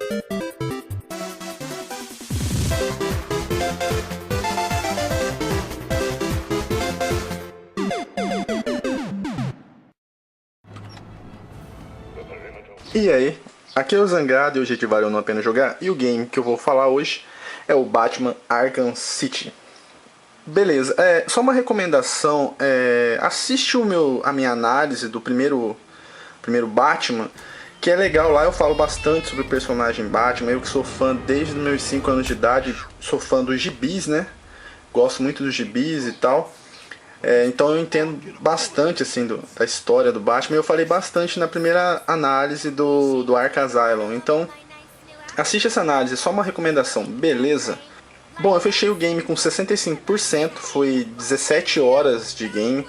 E aí, aqui é o Zangado e hoje Valeu Não A Pena Jogar, e o game que eu vou falar hoje é o Batman Arkham City. Beleza, só uma recomendação, assiste a minha análise do primeiro Batman, que é legal. Lá eu falo bastante sobre o personagem Batman. Eu que sou fã desde os meus 5 anos de idade, sou fã dos gibis, né? Gosto muito dos gibis e tal. Então eu entendo bastante assim da história do Batman. Eu falei bastante na primeira análise do Arkham Asylum. Então assiste essa análise, só uma recomendação, beleza? Bom, eu fechei o game com 65%, foi 17 horas de game.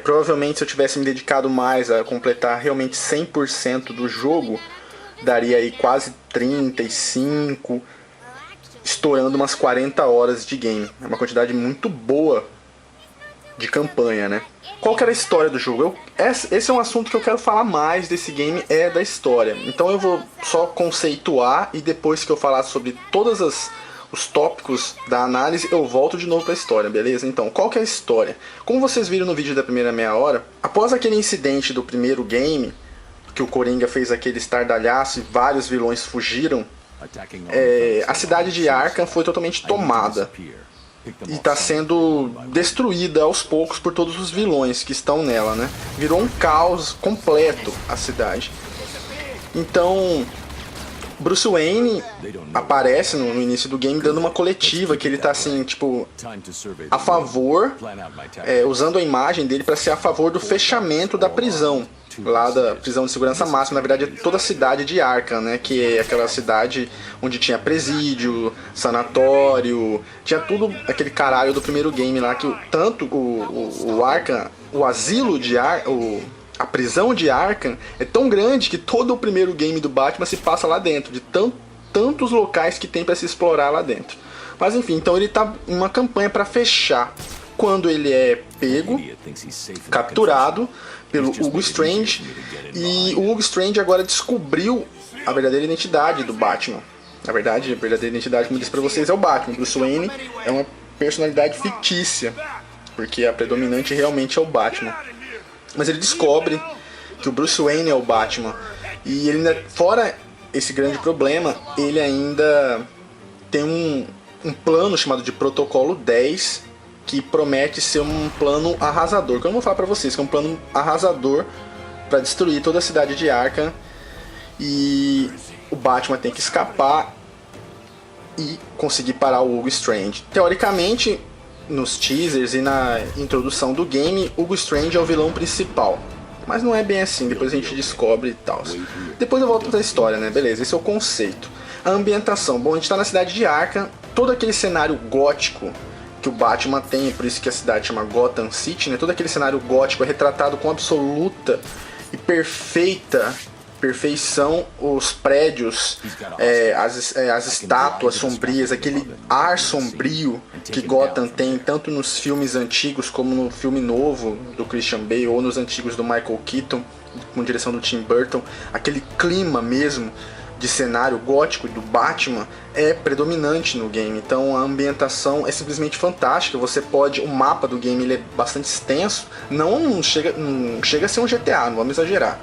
Provavelmente se eu tivesse me dedicado mais a completar realmente 100% do jogo, daria aí quase 35, estourando umas 40 horas de game. É uma quantidade muito boa de campanha, né? Qual que era a história do jogo? Esse é um assunto que eu quero falar mais desse game, da história. Então eu vou só conceituar e depois que eu falar sobre todos os tópicos da análise, eu volto de novo para a história, beleza? Então, qual que é a história? Como vocês viram no vídeo da primeira meia hora, após aquele incidente do primeiro game, que o Coringa fez aquele estardalhaço e vários vilões fugiram, a cidade de Arkham foi totalmente tomada e está sendo destruída aos poucos por todos os vilões que estão nela, né? Virou um caos completo a cidade. Então Bruce Wayne aparece no início do game dando uma coletiva que ele tá assim, tipo, a favor, usando a imagem dele para ser a favor do fechamento da prisão, lá da prisão de segurança máxima. Na verdade é toda a cidade de Arkham, né, que é aquela cidade onde tinha presídio, sanatório, tinha tudo aquele caralho do primeiro game lá, que tanto o Arkham, o asilo de Arkham, a prisão de Arkham é tão grande que todo o primeiro game do Batman se passa lá dentro, de tantos locais que tem para se explorar lá dentro. Mas enfim, então ele tá em uma campanha para fechar, quando ele é pego, capturado pelo Hugo Strange, e o Hugo Strange agora descobriu a verdadeira identidade do Batman. Na verdade, a verdadeira identidade, como eu disse para vocês, é o Batman. Bruce Wayne é uma personalidade fictícia, porque a predominante realmente é o Batman. Mas ele descobre que o Bruce Wayne é o Batman. E ele ainda, fora esse grande problema, ele ainda tem um plano chamado de Protocolo 10, que promete ser um plano arrasador. Que eu não vou falar pra vocês, que é um plano arrasador para destruir toda a cidade de Arkham. E o Batman tem que escapar e conseguir parar o Hugo Strange. Teoricamente, nos teasers e na introdução do game, Hugo Strange é o vilão principal. Mas não é bem assim, depois a gente descobre e tal. Depois eu volto pra história, né? Beleza, esse é o conceito. A ambientação. Bom, a gente tá na cidade de Arkham, todo aquele cenário gótico que o Batman tem, por isso que a cidade chama Gotham City, né? Todo aquele cenário gótico é retratado com absoluta e perfeição, os prédios, as estátuas sombrias, aquele ar sombrio que Gotham tem tanto nos filmes antigos como no filme novo do Christian Bale ou nos antigos do Michael Keaton com direção do Tim Burton. Aquele clima mesmo de cenário gótico do Batman é predominante no game. Então a ambientação é simplesmente fantástica. Você pode, o mapa do game ele é bastante extenso, não chega a ser um GTA, não vamos exagerar.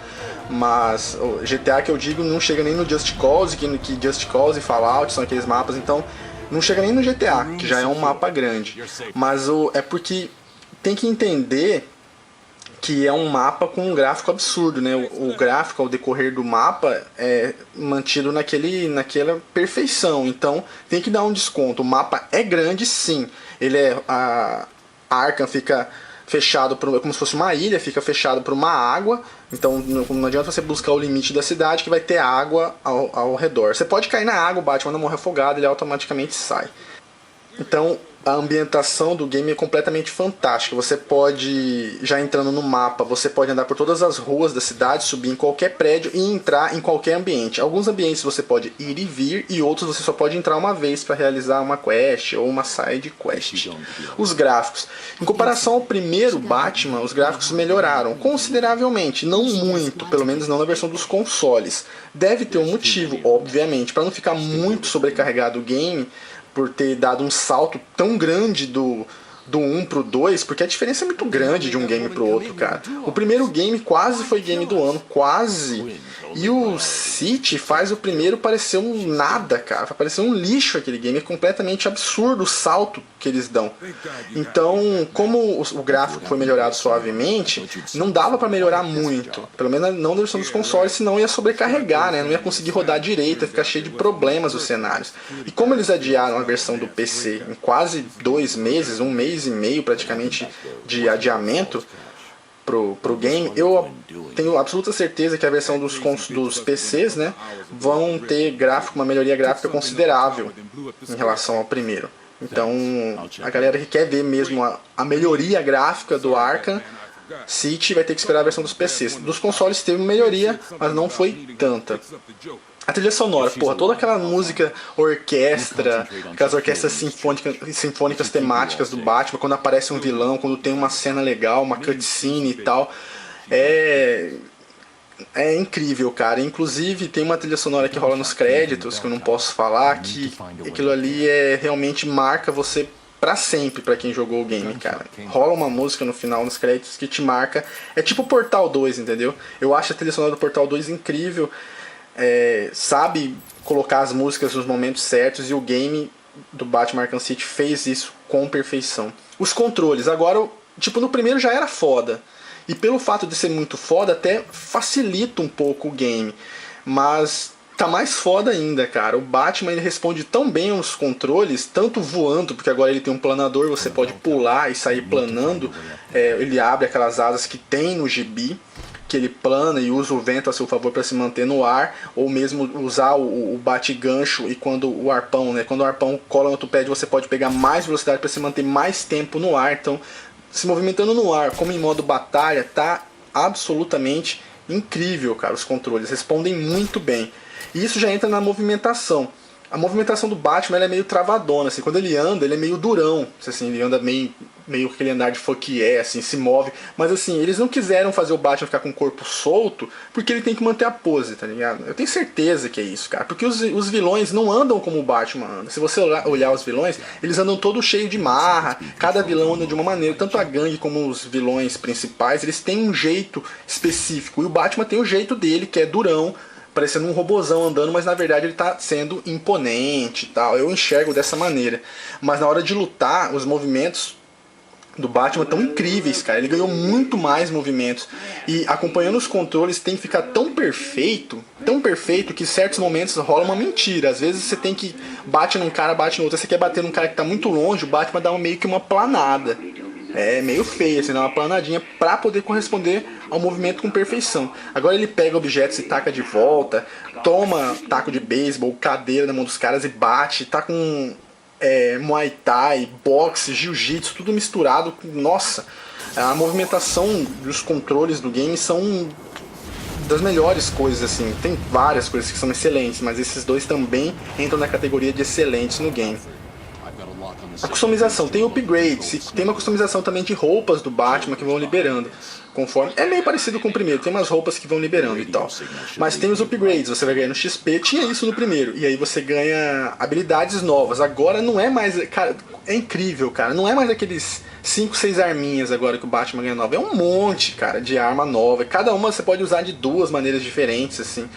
Mas o GTA que eu digo não chega nem no Just Cause, que Just Cause e Fallout são aqueles mapas, então não chega nem no GTA, que já é um mapa grande. Mas é porque tem que entender que é um mapa com um gráfico absurdo, né? O gráfico ao decorrer do mapa é mantido naquela perfeição, então tem que dar um desconto. O mapa é grande, sim. A Arkham fica fechado como se fosse uma ilha, fica fechado por uma água, então não adianta você buscar o limite da cidade que vai ter água ao redor. Você pode cair na água, o Batman não morre afogado, ele automaticamente sai. Então A ambientação do game é completamente fantástica. Você pode, já entrando no mapa, você pode andar por todas as ruas da cidade, subir em qualquer prédio e entrar em qualquer ambiente. Alguns ambientes você pode ir e vir, e outros você só pode entrar uma vez para realizar uma quest ou uma side quest. Os gráficos. Em comparação ao primeiro Batman, os gráficos melhoraram consideravelmente. Não muito, pelo menos não na versão dos consoles. Deve ter um motivo, obviamente, para não ficar muito sobrecarregado o game, por ter dado um salto tão grande do 1 pro 2, porque a diferença é muito grande de um game pro outro, cara. O primeiro game quase foi game do ano, quase. E o City faz o primeiro parecer um nada, cara. Vai parecer um lixo aquele game. É completamente absurdo o salto que eles dão. Então, como o gráfico foi melhorado suavemente, não dava pra melhorar muito. Pelo menos não na versão dos consoles, senão ia sobrecarregar, né? Não ia conseguir rodar direito, ia ficar cheio de problemas os cenários. E como eles adiaram a versão do PC em quase 2 meses, 1 mês e meio praticamente de adiamento pro game, eu tenho absoluta certeza que a versão dos PCs, né, vão ter uma melhoria gráfica considerável em relação ao primeiro. Então a galera que quer ver mesmo a melhoria gráfica do Arkham City vai ter que esperar a versão dos PCs. Dos consoles teve melhoria, mas não foi tanta. A trilha sonora, porra, toda aquela música orquestra, aquelas orquestras sinfônicas temáticas do Batman, quando aparece um vilão, quando tem uma cena legal, uma cutscene e tal, é incrível, cara. Inclusive tem uma trilha sonora que rola nos créditos, que eu não posso falar, que aquilo ali realmente marca você pra sempre, pra quem jogou o game, cara. Rola uma música no final, nos créditos, que te marca. É tipo Portal 2, entendeu? Eu acho a trilha sonora do Portal 2 incrível. Sabe colocar as músicas nos momentos certos, e o game do Batman Arkham City fez isso com perfeição. Os controles, agora, tipo, no primeiro já era foda, e pelo fato de ser muito foda até facilita um pouco o game, mas tá mais foda ainda, cara. O Batman, ele responde tão bem aos controles, tanto voando, porque agora ele tem um planador, você pode pular e sair planando, ele abre aquelas asas que tem no gibi, que ele plana e usa o vento a seu favor para se manter no ar, ou mesmo usar o bate-gancho, e quando o arpão, né, quando o arpão cola no outro pé, você pode pegar mais velocidade para se manter mais tempo no ar. Então, se movimentando no ar, como em modo batalha, tá absolutamente incrível, cara. Os controles respondem muito bem. E isso já entra na movimentação. A movimentação do Batman, ela é meio travadona, assim, quando ele anda, ele é meio durão, assim, ele anda meio aquele andar de Fouquier, assim, se move, mas assim, eles não quiseram fazer o Batman ficar com o corpo solto, porque ele tem que manter a pose, tá ligado? Eu tenho certeza que é isso, cara, porque os vilões não andam como o Batman anda. Se você olhar os vilões, eles andam todos cheios de marra, cada vilão anda de uma maneira, tanto a gangue como os vilões principais, eles têm um jeito específico, e o Batman tem o jeito dele, que é durão, parecendo um robozão andando, mas na verdade ele está sendo imponente e tal. Eu enxergo dessa maneira. Mas na hora de lutar, os movimentos do Batman estão incríveis, cara. Ele ganhou muito mais movimentos. E acompanhando os controles tem que ficar tão perfeito que em certos momentos rola uma mentira. Às vezes você tem que bate num cara, bate no outro. Você quer bater num cara que está muito longe, o Batman dá meio que uma planada. É meio feio, assim, dá uma planadinha pra poder corresponder ao movimento com perfeição. Agora ele pega objetos e taca de volta, toma taco de beisebol, cadeira na mão dos caras e bate, tá com Muay Thai, boxe, jiu-jitsu, tudo misturado. Nossa, a movimentação dos controles do game são das melhores coisas, assim. Tem várias coisas que são excelentes, mas esses dois também entram na categoria de excelentes no game. A customização, tem upgrades, e tem uma customização também de roupas do Batman que vão liberando, conforme, é meio parecido com o primeiro, tem umas roupas que vão liberando e tal, mas tem os upgrades, você vai ganhando XP, tinha isso no primeiro, e aí você ganha habilidades novas. Agora não é mais, cara, é incrível, cara, não é mais aqueles 5, 6 arminhas agora que o Batman ganha nova, é um monte, cara, de arma nova, cada uma você pode usar de 2 maneiras diferentes, assim,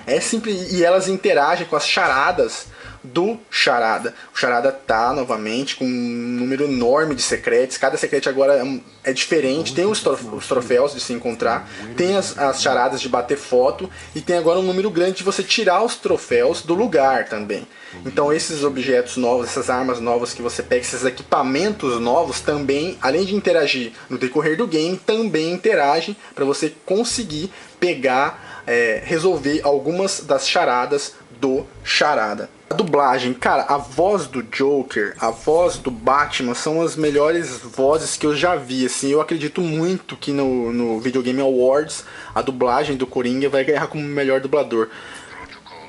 é simples, e elas interagem com as charadas do Charada. O Charada tá novamente com um número enorme de secretos. Cada secreto agora é diferente. Tem os troféus de se encontrar, tem as charadas de bater foto, e tem agora um número grande de você tirar os troféus do lugar também. Então esses objetos novos, essas armas novas que você pega, esses equipamentos novos também, além de interagir no decorrer do game, também interagem para você conseguir pegar, resolver algumas das charadas do Charada. A dublagem, cara, a voz do Joker, a voz do Batman são as melhores vozes que eu já vi, assim. Eu acredito muito que no Video Game Awards a dublagem do Coringa vai ganhar como melhor dublador.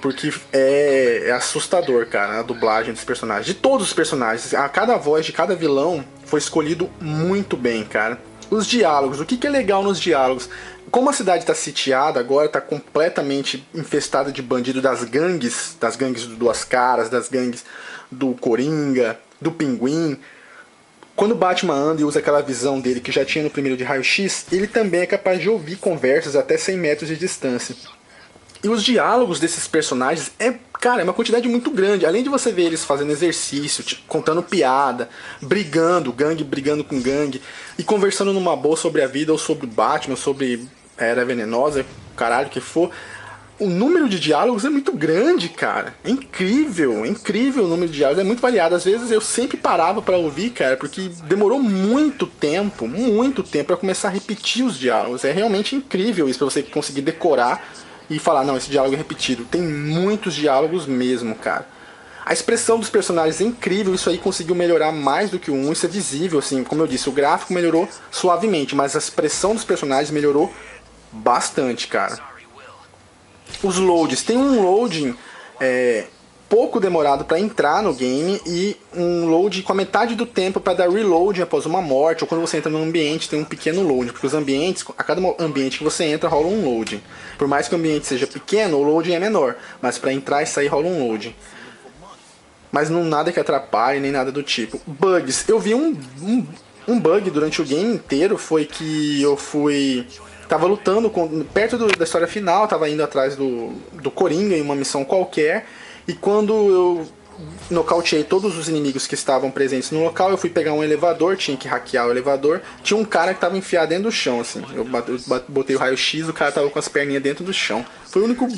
Porque é assustador, cara, a dublagem dos personagens. De todos os personagens, a cada voz de cada vilão foi escolhido muito bem, cara. Os diálogos, o que é legal nos diálogos? Como a cidade está sitiada agora, está completamente infestada de bandido das gangues do Duas Caras, das gangues do Coringa, do Pinguim. Quando o Batman anda e usa aquela visão dele que já tinha no primeiro de raio-x, ele também é capaz de ouvir conversas até 100 metros de distância. E os diálogos desses personagens cara, é uma quantidade muito grande. Além de você ver eles fazendo exercício, contando piada, brigando, gangue brigando com gangue, e conversando numa boa sobre a vida, ou sobre o Batman, sobre a Era Venenosa, caralho que for. O número de diálogos é muito grande, cara. É incrível o número de diálogos, é muito variado. Às vezes eu sempre parava pra ouvir, cara, porque demorou muito tempo pra começar a repetir os diálogos. É realmente incrível isso, pra você conseguir decorar e falar, não, esse diálogo é repetido. Tem muitos diálogos mesmo, cara. A expressão dos personagens é incrível, isso aí conseguiu melhorar mais do que o 1, isso é visível, assim, como eu disse, o gráfico melhorou suavemente, mas a expressão dos personagens melhorou bastante, cara. Os loads, tem um loading pouco demorado para entrar no game e um load com a metade do tempo para dar reload após uma morte, ou quando você entra num ambiente tem um pequeno load, porque os ambientes, a cada ambiente que você entra rola um loading. Por mais que o ambiente seja pequeno, o loading é menor, mas para entrar e sair rola um loading. Mas não nada que atrapalhe, nem nada do tipo. Bugs, eu vi um bug durante o game inteiro, foi que eu tava lutando perto da história final, tava indo atrás do Coringa em uma missão qualquer, e quando eu nocauteei todos os inimigos que estavam presentes no local, eu fui pegar um elevador, tinha que hackear o elevador, tinha um cara que tava enfiado dentro do chão, assim. Eu botei o raio-x, o cara tava com as perninhas dentro do chão. Foi o único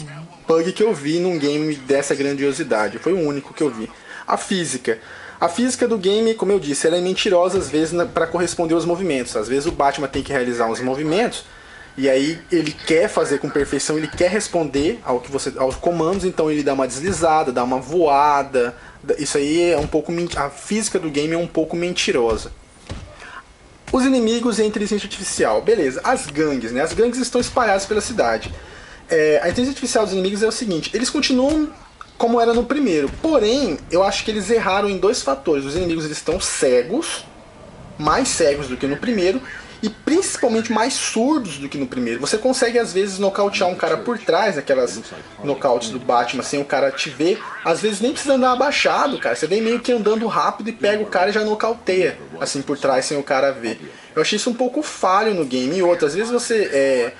bug que eu vi num game dessa grandiosidade, foi o único que eu vi. A física do game, como eu disse, ela é mentirosa às vezes para corresponder aos movimentos. Às vezes o Batman tem que realizar uns movimentos e aí ele quer fazer com perfeição, ele quer responder aos comandos, então ele dá uma deslizada, dá uma voada. Isso aí é um pouco a física do game é um pouco mentirosa. Os inimigos e a inteligência artificial, beleza? As gangues, né? As gangues estão espalhadas pela cidade. A inteligência artificial dos inimigos é o seguinte: eles continuam como era no primeiro, porém eu acho que eles erraram em dois fatores. Os inimigos eles estão cegos, mais cegos do que no primeiro, e principalmente mais surdos do que no primeiro. Você consegue às vezes nocautear um cara por trás, naquelas nocautes do Batman, sem o cara te ver. Às vezes nem precisa andar abaixado, cara. Você vem meio que andando rápido e pega o cara e já nocauteia, assim, por trás, sem o cara ver. Eu achei isso um pouco falho no game. E outra, às vezes você...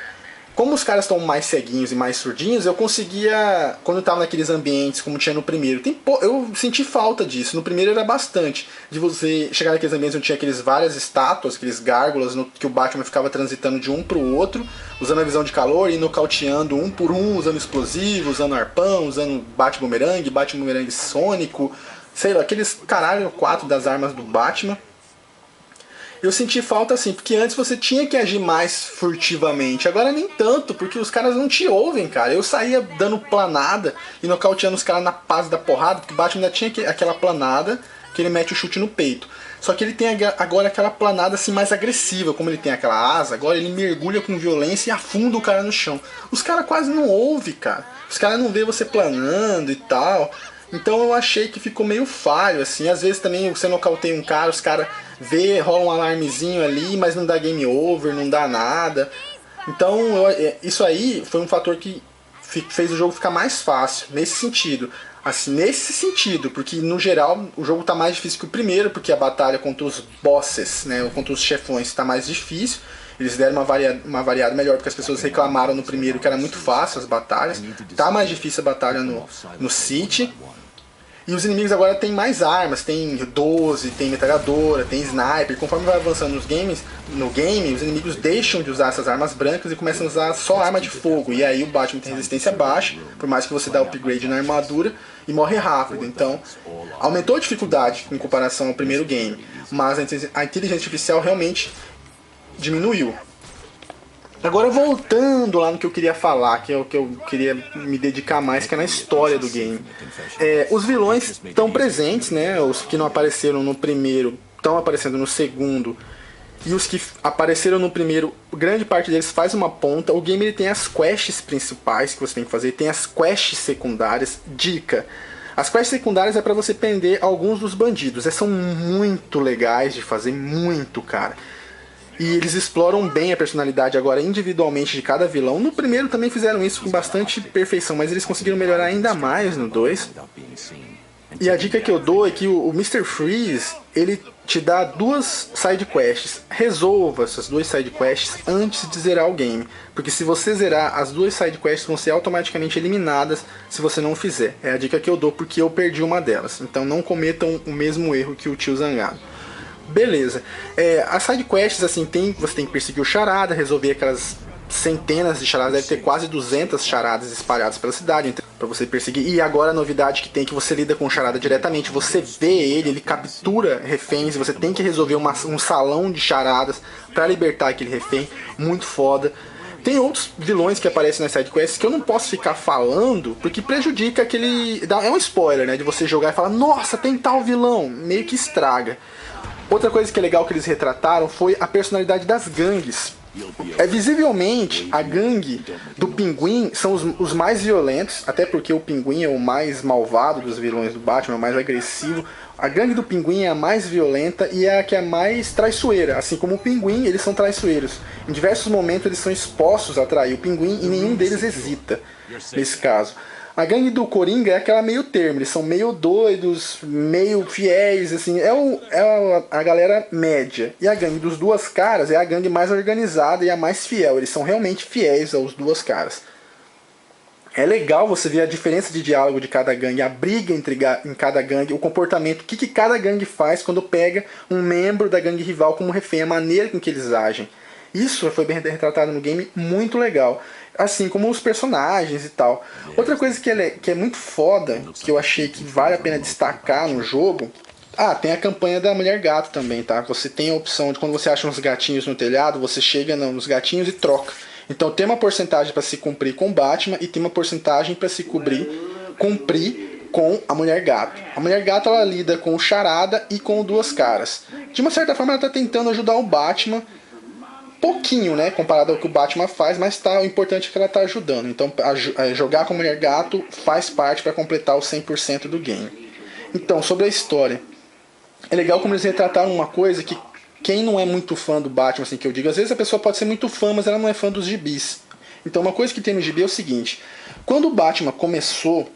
Como os caras estão mais ceguinhos e mais surdinhos, eu conseguia, quando eu tava naqueles ambientes como tinha no primeiro, eu senti falta disso. No primeiro era bastante, de você chegar naqueles ambientes onde tinha várias estátuas, aqueles gárgulas, que o Batman ficava transitando de um pro outro, usando a visão de calor e nocauteando um por um, usando explosivo, usando arpão, usando bate-bumerangue sônico, sei lá, aqueles caralho 4 das armas do Batman. Eu senti falta assim, porque antes você tinha que agir mais furtivamente, agora nem tanto, porque os caras não te ouvem, cara. Eu saía dando planada e nocauteando os caras na paz da porrada, porque o Batman ainda tinha aquela planada que ele mete o chute no peito. Só que ele tem agora aquela planada assim mais agressiva, como ele tem aquela asa, agora ele mergulha com violência e afunda o cara no chão. Os caras quase não ouvem, cara. Os caras não vê você planando e tal. Então eu achei que ficou meio falho, assim. Às vezes também você nocauteia um cara, os caras vê, rola um alarmezinho ali, mas não dá game over, não dá nada. Então isso aí foi um fator que fez o jogo ficar mais fácil, nesse sentido. Assim, nesse sentido, porque no geral o jogo tá mais difícil que o primeiro, porque a batalha contra os bosses, né, contra os chefões tá mais difícil. Eles deram uma variada melhor, porque as pessoas reclamaram no primeiro que era muito fácil as batalhas. Tá mais difícil a batalha no City. E os inimigos agora tem mais armas, tem 12, tem metralhadora, tem sniper. Conforme vai avançando no game, os inimigos deixam de usar essas armas brancas e começam a usar só arma de fogo. E aí o Batman tem resistência baixa, por mais que você dá upgrade na armadura, e morre rápido. Então aumentou a dificuldade em comparação ao primeiro game, mas a inteligência artificial realmente diminuiu. Agora voltando lá no que eu queria falar, que é o que eu queria me dedicar mais, que é na história do game. Os vilões estão presentes, né? Os que não apareceram no primeiro estão aparecendo no segundo. E os que apareceram no primeiro, grande parte deles faz uma ponta. O game ele tem as quests principais que você tem que fazer, tem as quests secundárias. Dica: as quests secundárias é pra você prender alguns dos bandidos. Essas são muito legais de fazer, muito, cara. E eles exploram bem a personalidade agora individualmente de cada vilão. No primeiro também fizeram isso com bastante perfeição, mas eles conseguiram melhorar ainda mais no 2. E a dica que eu dou é que o Mr. Freeze, ele te dá 2 side quests. Resolva essas 2 side quests antes de zerar o game, porque se você zerar, as 2 side quests vão ser automaticamente eliminadas se você não fizer. É a dica que eu dou porque eu perdi uma delas. Então não cometam o mesmo erro que o tio Zangado. Beleza. As side quests, assim, você tem que perseguir o charada, resolver aquelas centenas de charadas, deve ter quase 200 charadas espalhadas pela cidade para você perseguir. E agora a novidade que tem é que você lida com o charada diretamente, você vê ele captura reféns, você tem que resolver um salão de charadas para libertar aquele refém, muito foda. Tem outros vilões que aparecem nas sidequests que eu não posso ficar falando, porque prejudica aquele... É um spoiler, né, de você jogar e falar, nossa, tem tal vilão, meio que estraga. Outra coisa que é legal que eles retrataram foi a personalidade das gangues. Visivelmente, a gangue do Pinguim são os mais violentos, até porque o Pinguim é o mais malvado dos vilões do Batman, é o mais agressivo. A gangue do Pinguim é a mais violenta e é a que é mais traiçoeira. Assim como o Pinguim, eles são traiçoeiros. Em diversos momentos eles são expostos a trair o Pinguim e nenhum deles hesita nesse caso. A gangue do Coringa é aquela meio termo, eles são meio doidos, meio fiéis, assim, a galera média. E a gangue dos Duas Caras é a gangue mais organizada e a mais fiel, eles são realmente fiéis aos Duas Caras. É legal você ver a diferença de diálogo de cada gangue, a briga em cada gangue, o comportamento, o que cada gangue faz quando pega um membro da gangue rival como refém, a maneira com que eles agem. Isso foi bem retratado no game, muito legal. Assim como os personagens e tal. Outra coisa que é muito foda, que eu achei que vale a pena destacar no jogo... tem a campanha da Mulher Gato também, tá? Você tem a opção de quando você acha uns gatinhos no telhado, você chega nos gatinhos e troca. Então tem uma porcentagem para se cumprir com o Batman e tem uma porcentagem para se cumprir com a Mulher Gato. A Mulher Gato ela lida com o Charada e com o Duas Caras. De uma certa forma ela está tentando ajudar o Batman, pouquinho, né, comparado ao que o Batman faz, mas o importante é que ela está ajudando. Então jogar com a Mulher Gato faz parte para completar os 100% do game. Então, sobre a história, é legal como eles retrataram uma coisa que quem não é muito fã do Batman, assim que eu digo, às vezes a pessoa pode ser muito fã, mas ela não é fã dos gibis. Então uma coisa que tem no gibi é o seguinte: quando o Batman começou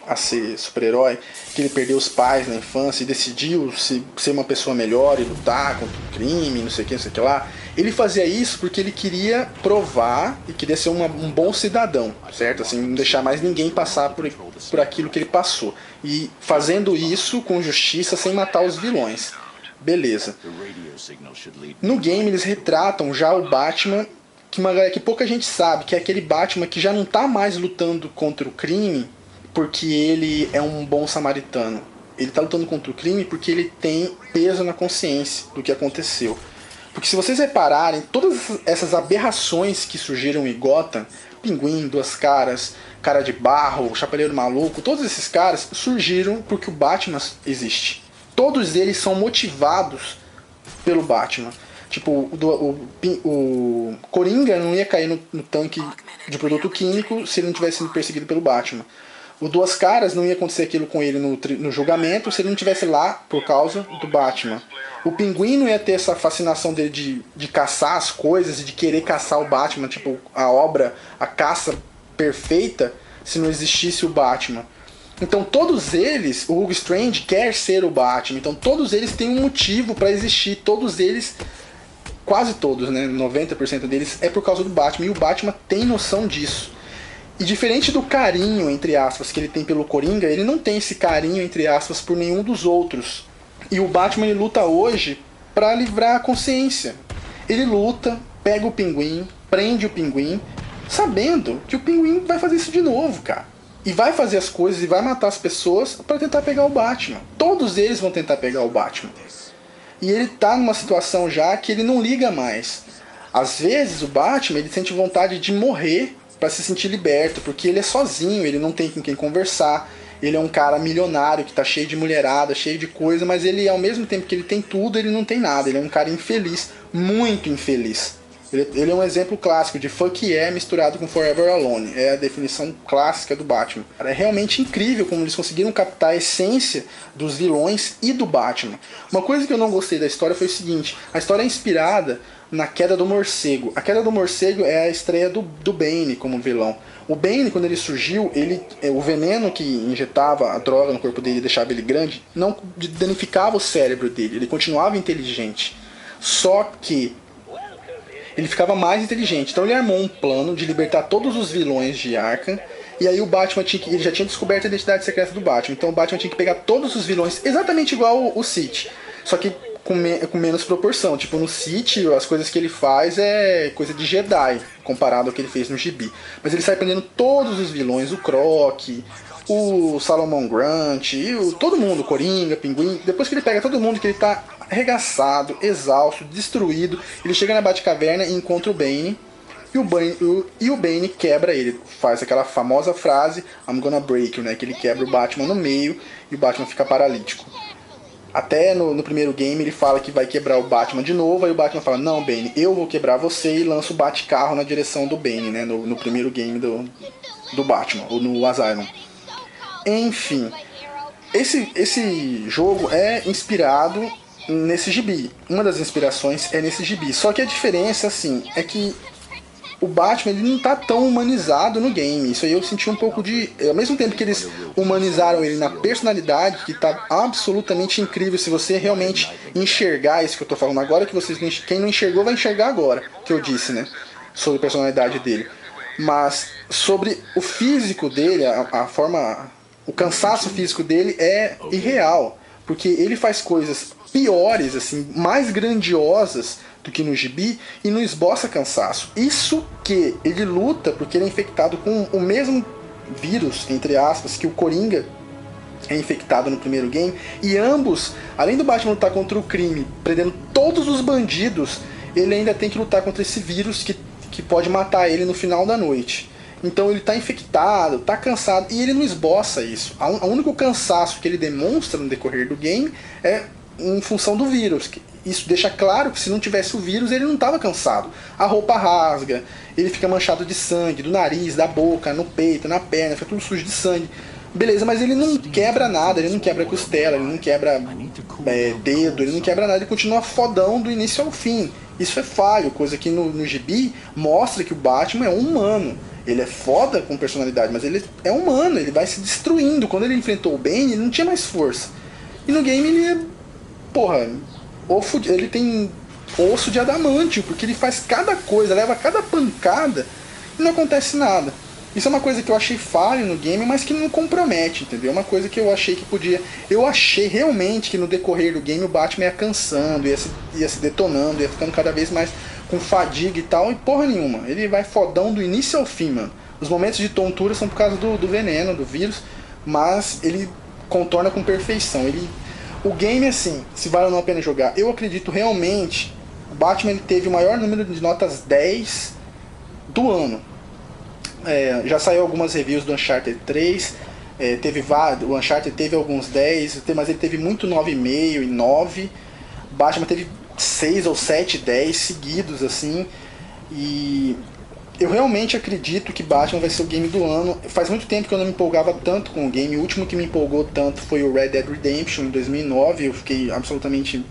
a ser super-herói, que ele perdeu os pais na infância e decidiu ser uma pessoa melhor e lutar contra o crime, não sei o que lá, ele fazia isso porque ele queria provar e queria ser um bom cidadão, certo? Assim, não deixar mais ninguém passar por aquilo que ele passou. E fazendo isso com justiça, sem matar os vilões. Beleza. No game eles retratam já o Batman, que pouca gente sabe, que é aquele Batman que já não está mais lutando contra o crime porque ele é um bom samaritano. Ele está lutando contra o crime porque ele tem peso na consciência do que aconteceu. Porque se vocês repararem, todas essas aberrações que surgiram em Gotham, Pinguim, Duas Caras, Cara de Barro, Chapeleiro Maluco, todos esses caras surgiram porque o Batman existe. Todos eles são motivados pelo Batman. Tipo, o Coringa não ia cair no tanque de produto químico se ele não tivesse sido perseguido pelo Batman. O Duas Caras não ia acontecer aquilo com ele no julgamento se ele não estivesse lá por causa do Batman. O Pinguim não ia ter essa fascinação dele de caçar as coisas e de querer caçar o Batman, tipo, a caça perfeita, se não existisse o Batman. Então todos eles, o Hugo Strange quer ser o Batman, então todos eles têm um motivo para existir, todos eles, quase todos, né, 90% deles é por causa do Batman, e o Batman tem noção disso. E diferente do carinho, entre aspas, que ele tem pelo Coringa, ele não tem esse carinho, entre aspas, por nenhum dos outros. E o Batman ele luta hoje para livrar a consciência. Ele luta, pega o Pinguim, prende o Pinguim, sabendo que o Pinguim vai fazer isso de novo, cara. E vai fazer as coisas e vai matar as pessoas para tentar pegar o Batman. Todos eles vão tentar pegar o Batman. E ele tá numa situação já que ele não liga mais. Às vezes o Batman ele sente vontade de morrer para se sentir liberto, porque ele é sozinho, ele não tem com quem conversar, ele é um cara milionário que tá cheio de mulherada, cheio de coisa, mas ele, ao mesmo tempo que ele tem tudo, ele não tem nada, ele é um cara infeliz, muito infeliz. Ele é um exemplo clássico de fuck yeah misturado com Forever Alone. É a definição clássica do Batman. É realmente incrível como eles conseguiram captar a essência dos vilões e do Batman. Uma coisa que eu não gostei da história foi o seguinte: a história é inspirada na Queda do Morcego. A Queda do Morcego é a estreia do Bane como vilão. O Bane, quando ele surgiu, o veneno que injetava a droga no corpo dele e deixava ele grande, não danificava o cérebro dele. Ele continuava inteligente. Só que ele ficava mais inteligente. Então ele armou um plano de libertar todos os vilões de Arkham. E aí o Batman ele já tinha descoberto a identidade secreta do Batman. Então o Batman tinha que pegar todos os vilões exatamente igual o City. Só que com menos proporção. Tipo, no City, as coisas que ele faz é coisa de Jedi, comparado ao que ele fez no gibi. Mas ele sai prendendo todos os vilões, o Croc, o Salomon Grant, todo mundo, Coringa, Pinguim. Depois que ele pega todo mundo, que ele tá arregaçado, exausto, destruído, ele chega na Batcaverna e encontra o Bane. E o Bane quebra ele, faz aquela famosa frase I'm gonna break you, né? Que ele quebra o Batman no meio e o Batman fica paralítico. Até no primeiro game ele fala que vai quebrar o Batman de novo, aí o Batman fala, não, Bane, eu vou quebrar você, e lança o Batcarro na direção do Bane, né? No primeiro game do Batman, ou no Asylum. Enfim, esse jogo é inspirado nesse gibi. Uma das inspirações é nesse gibi. Só que a diferença, assim, é que o Batman ele não tá tão humanizado no game. Isso aí eu senti um pouco de... Ao mesmo tempo que eles humanizaram ele na personalidade, que tá absolutamente incrível. Se você realmente enxergar isso que eu tô falando agora, que vocês quem não enxergou vai enxergar agora, que eu disse, né? Sobre a personalidade dele. Mas sobre o físico dele, a forma... O cansaço físico dele é irreal. Porque ele faz coisas piores, assim, mais grandiosas do que no gibi, e não esboça cansaço. Isso que ele luta porque ele é infectado com o mesmo vírus, entre aspas, que o Coringa é infectado no primeiro game, e ambos, além do Batman lutar contra o crime, prendendo todos os bandidos, ele ainda tem que lutar contra esse vírus que pode matar ele no final da noite. Então ele tá infectado, tá cansado, e ele não esboça isso. O único cansaço que ele demonstra no decorrer do game é em função do vírus. Isso deixa claro que se não tivesse o vírus ele não estava cansado. A roupa rasga, ele fica manchado de sangue, do nariz, da boca, no peito, na perna, fica tudo sujo de sangue. Beleza, mas ele não quebra nada, ele não quebra costela, ele não quebra dedo, ele não quebra nada, ele continua fodão do início ao fim. Isso é falho, coisa que no gibi mostra que o Batman é um humano. Ele é foda com personalidade, mas ele é humano, ele vai se destruindo. Quando ele enfrentou o Bane, ele não tinha mais força. E no game ele é... Porra, ele tem osso de adamantio, porque ele faz cada coisa, leva cada pancada e não acontece nada. Isso é uma coisa que eu achei falha no game, mas que não compromete, entendeu? É uma coisa que eu achei que podia... Eu achei realmente que no decorrer do game o Batman ia cansando, ia se detonando, ia ficando cada vez mais com fadiga e tal, e porra nenhuma. Ele vai fodão do início ao fim, mano. Os momentos de tontura são por causa do veneno, do vírus, mas ele contorna com perfeição. O game, assim, se vale ou não a pena jogar, eu acredito realmente, o Batman ele teve o maior número de notas 10 do ano. Já saiu algumas reviews do Uncharted 3, o Uncharted teve alguns 10, mas ele teve muito 9,5 e 9. Batman teve 6 ou 7, 10 seguidos, assim. E eu realmente acredito que Batman vai ser o game do ano. Faz muito tempo que eu não me empolgava tanto com o game. O último que me empolgou tanto foi o Red Dead Redemption em 2009. Eu fiquei absolutamente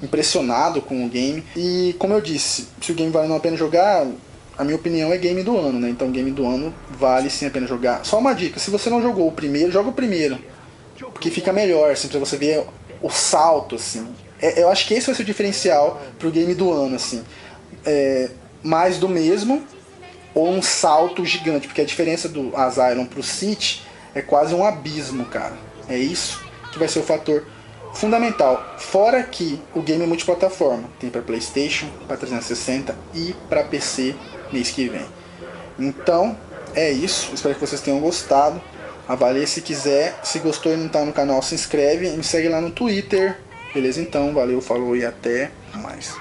impressionado com o game. E como eu disse, se o game vale a pena jogar, a minha opinião é game do ano, né? Então game do ano vale sim a pena jogar. Só uma dica, se você não jogou o primeiro, joga o primeiro, porque fica melhor, assim, pra você ver o salto, assim. Eu acho que esse vai ser o diferencial pro game do ano, assim. Mais do mesmo ou um salto gigante, porque a diferença do Asylum pro City é quase um abismo, cara. É isso que vai ser o fator fundamental. Fora que o game é multiplataforma, tem para PlayStation, para 360 e para PC mês que vem. Então é isso, espero que vocês tenham gostado. Avalie se quiser, se gostou e não está no canal, se inscreve e me segue lá no Twitter. Beleza? Então, valeu, falou e até mais.